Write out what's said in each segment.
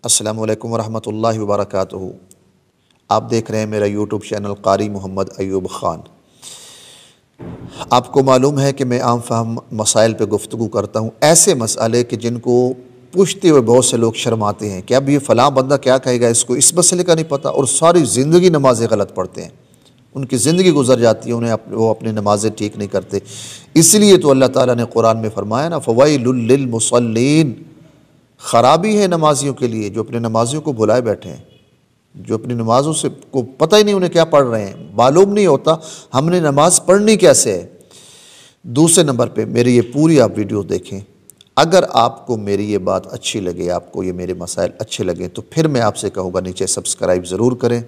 السلام علیکم ورحمۃ اللہ وبرکاتہ۔ آپ دیکھ رہے ہیں میرا یوٹیوب چینل قاری محمد ایوب خان۔ آپ کو معلوم ہے کہ میں عام فہم مسائل پہ گفتگو کرتا ہوں، ایسے مسئلے کہ جن کو پوچھتے ہوئے بہت سے لوگ شرماتے ہیں کہ اب یہ فلاں بندہ کیا کہے گا، اس کو اس مسئلے کا نہیں پتہ، اور ساری زندگی نمازیں غلط پڑھتے ہیں، ان کی زندگی گزر جاتی ہے، وہ اپنی نمازیں ٹھیک نہیں کرتے۔ اس لیے تو اللہ تعالیٰ نے قرآن میں فرمایا نا فویل للمصلین، خرابی ہے نمازیوں کے لیے جو اپنے نمازیوں کو بھلائے بیٹھے ہیں، جو اپنی نمازوں سے کو پتہ ہی نہیں انہیں کیا پڑھ رہے ہیں، معلوم نہیں ہوتا ہم نے نماز پڑھنی کیسے ہے۔ دوسرے نمبر پہ میری یہ پوری آپ ویڈیو دیکھیں، اگر آپ کو میری یہ بات اچھی لگے، آپ کو یہ میرے مسائل اچھے لگیں، تو پھر میں آپ سے کہوں گا نیچے سبسکرائب ضرور کریں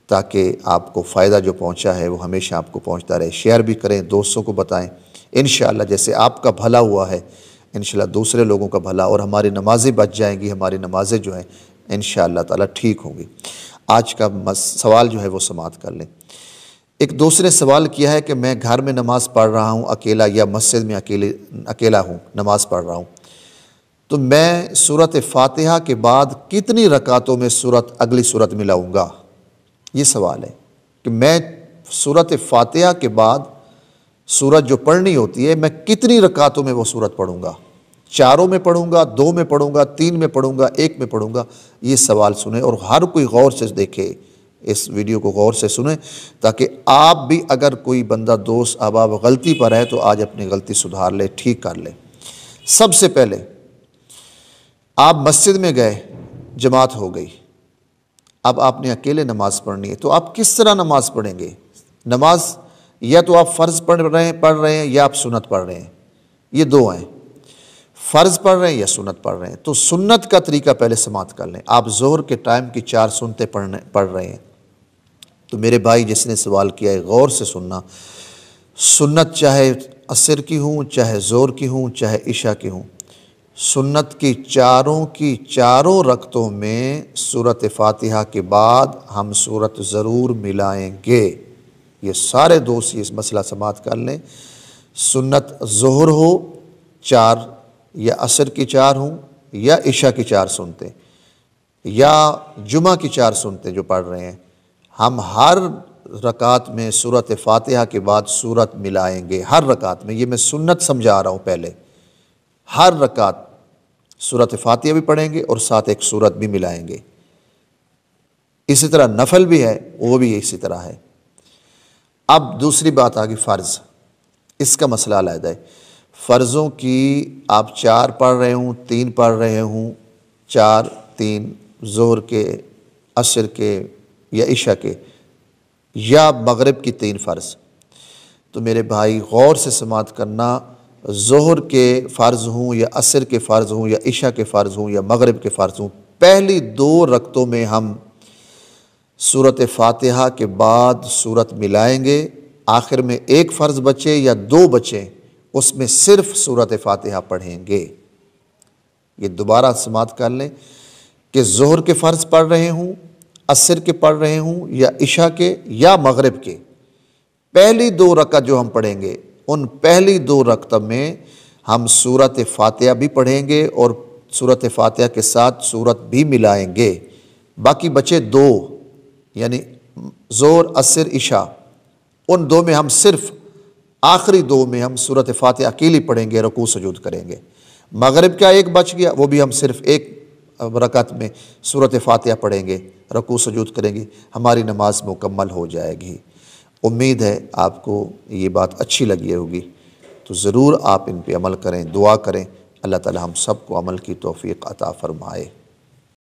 تاکہ آپ کو فائدہ جو پہنچا ہے وہ ہمیشہ آپ کو پہنچتا رہے۔ شیئر بھی کریں، دوستوں کو بتائیں، انشاءاللہ جیسے آپ کا بھلا ہوا ہے انشاءاللہ دوسرے لوگوں کا بھلا، اور ہماری نمازیں بچ جائیں گی، ہماری نمازیں جو ہیں انشاءاللہ تعالیٰ ٹھیک ہوں گی۔ آج کا سوال جو ہے وہ سماعت کر لیں۔ ایک دوست نے سوال کیا ہے کہ میں گھر میں نماز پڑھ رہا ہوں اکیلا، یا مسجد میں اکیلا ہوں نماز پڑھ رہا ہوں، تو میں سورۃ فاتحہ کے بعد کتنی رکعتوں میں اگلی سورت ملاؤں گا؟ یہ سوال ہے کہ میں سورۃ فاتحہ کے بعد سورت جو پڑھنی ہوتی ہے میں کتنی رکعتوں میں وہ سورت پڑھوں گا؟ 4 میں پڑھوں گا، 2 میں پڑھوں گا، 3 میں پڑھوں گا، 1 میں پڑھوں گا؟ یہ سوال سنیں اور ہر کوئی غور سے دیکھے، اس ویڈیو کو غور سے سنیں تاکہ آپ بھی اگر کوئی بندہ دوست احباب غلطی پر ہے تو آج اپنی غلطی سدھار لے، ٹھیک کر لے۔ سب سے پہلے آپ مسجد میں گئے، جماعت ہو گئی، اب آپ نے اکیلے نماز پڑھنی ہے، تو آپ کس طرح نماز پڑھیں گے؟ نماز یا تو آپ فرض پڑھ رہے ہیں یا آپ سنت پڑھ رہے ہیں، یہ دو ہیں، فرض پڑھ رہے ہیں یا سنت پڑھ رہے ہیں۔ تو سنت کا طریقہ پہلے سماعت کر لیں۔ آپ ظہر کے ٹائم کی 4 سنتیں پڑھ رہے ہیں، تو میرے بھائی جس نے سوال کیا ہے غور سے سننا، سنت چاہے عصر کی ہوں، چاہے ظہر کی ہوں، چاہے عشاء کی ہوں، سنت کی چاروں رکعتوں میں سورۃ فاتحہ کے بعد ہم سورت ضرور ملائیں گے۔ یہ سارے دوست اس مسئلہ سماعت کر لیں، سنت ظہر ہو 4 یا عصر کی 4 ہوں یا عشاء کی 4 سنتیں یا جمعہ کی 4 سنتیں جو پڑھ رہے ہیں، ہم ہر رکعت میں سورۃ فاتحہ کے بعد سورت ملائیں گے، ہر رکعت میں۔ یہ میں سنت سمجھا رہا ہوں پہلے، ہر رکعت سورۃ فاتحہ بھی پڑھیں گے اور ساتھ ایک سورت بھی ملائیں گے۔ اسی طرح نفل بھی ہے، وہ بھی اسی طرح ہے۔ اب دوسری بات آگئی فرض، اس کا مسئلہ علیحدہ ہے۔ فرضوں کی آپ 4 پڑھ رہے ہوں، 3 پڑھ رہے ہوں، 4 3 ظہر کے، عصر کے یا عشاء کے، یا مغرب کی 3 فرض، تو میرے بھائی غور سے سماعت کرنا، ظہر کے فرض ہوں یا عصر کے فرض ہوں یا عشاء کے فرض ہوں یا مغرب کے فرض ہوں، پہلی 2 رکعتوں میں ہم سورۃ فاتحہ کے بعد سورت ملائیں گے، آخر میں 1 فرض بچے یا 2 بچے اس میں صرف سورۃ فاتحہ پڑھیں گے۔ یہ دوبارہ سماعت کر لیں کہ ظہر کے فرض پڑھ رہے ہوں، عصر کے پڑھ رہے ہوں یا عشاء کے یا مغرب کے، پہلی 2 رکعت جو ہم پڑھیں گے ان پہلی 2 رکعتوں میں ہم سورۃ فاتحہ بھی پڑھیں گے اور سورۃ فاتحہ کے ساتھ سورت بھی ملائیں گے۔ باقی بچے 2 یعنی ظہر عصر عشاء، ان 2 میں ہم صرف آخری 2 میں ہم سورۃ فاتحہ اکیلی پڑھیں گے، رکوع سجود کریں گے۔ مغرب کا 1 بچ گیا، وہ بھی ہم صرف 1 رکعت میں سورۃ فاتحہ پڑھیں گے، رکوع سجود کریں گے، ہماری نماز مکمل ہو جائے گی۔ امید ہے آپ کو یہ بات اچھی لگی ہوگی، تو ضرور آپ ان پہ عمل کریں، دعا کریں، اللہ تعالی ہم سب کو عمل کی توفیق عطا فرمائے۔